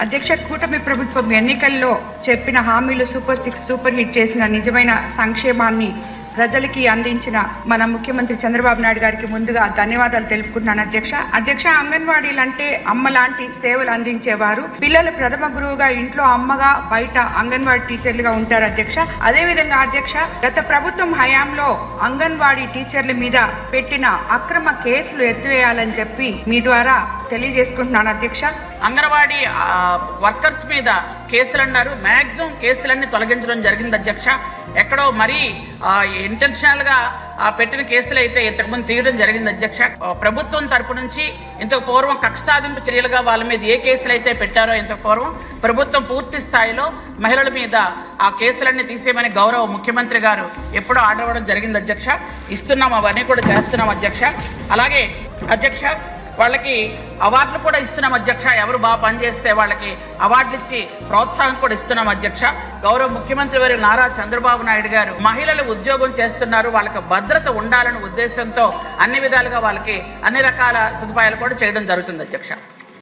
అధ్యక్ష, కూటమి ప్రభుత్వం ఎన్నికల్లో చెప్పిన హామీలు సూపర్ 6 సూపర్ హిట్ చేసిన నిజమైన సంక్షేమాన్ని ప్రజలకి అందించిన మన ముఖ్యమంత్రి చంద్రబాబు నాయుడు గారికి ముందుగా ధన్యవాదాలు తెలుపుకుంటున్నాను అధ్యక్ష. అంగన్వాడీలు అంటే అమ్మ లాంటి సేవలు అందించేవారు. పిల్లలు ప్రథమ గురువుగా ఇంట్లో అమ్మగా, బయట అంగన్వాడీ టీచర్లుగా ఉంటారు అధ్యక్ష. అదేవిధంగా అధ్యక్ష, గత ప్రభుత్వం హయాంలో అంగన్వాడీ టీచర్ల మీద పెట్టిన అక్రమ కేసులు ఎత్తివేయాలని చెప్పి మీ ద్వారా తెలియజేసుకుంటున్నాను అధ్యక్ష. అంగన్వాడీ వర్కర్స్ మీద కేసులు అన్నారు. మ్యాక్సిమం కేసులన్నీ తొలగించడం జరిగింది అధ్యక్ష. ఎక్కడో మరీ ఇంటెన్షనల్ గా పెట్టిన కేసులు అయితే ఇంతకుముందు తీయడం జరిగింది అధ్యక్ష. ప్రభుత్వం తరపు నుంచి ఇంతకు పూర్వం కక్ష సాధింపు చర్యలుగా వాళ్ళ మీద ఏ కేసులు అయితే పెట్టారో ఇంతకు పూర్వం ప్రభుత్వం పూర్తి స్థాయిలో మహిళల మీద ఆ కేసులన్నీ తీసేయమని గౌరవ ముఖ్యమంత్రి గారు ఎప్పుడో ఆర్డర్ ఇవ్వడం జరిగింది అధ్యక్ష. ఇస్తున్నాం, అవన్నీ కూడా చేస్తున్నాం అధ్యక్ష. అలాగే అధ్యక్ష, వాళ్ళకి అవార్డులు కూడా ఇస్తున్నాం అధ్యక్ష. ఎవరు బాగా పనిచేస్తే వాళ్ళకి అవార్డులు ఇచ్చి ప్రోత్సాహం కూడా ఇస్తున్నాం అధ్యక్ష. గౌరవ ముఖ్యమంత్రి వారు నారా చంద్రబాబు నాయుడు గారు మహిళలు ఉద్యోగం చేస్తున్నారు, వాళ్ళకి భద్రత ఉండాలనే ఉద్దేశంతో అన్ని విధాలుగా వాళ్ళకి అన్ని రకాల సదుపాయాలు కూడా చేయడం జరుగుతుంది అధ్యక్ష.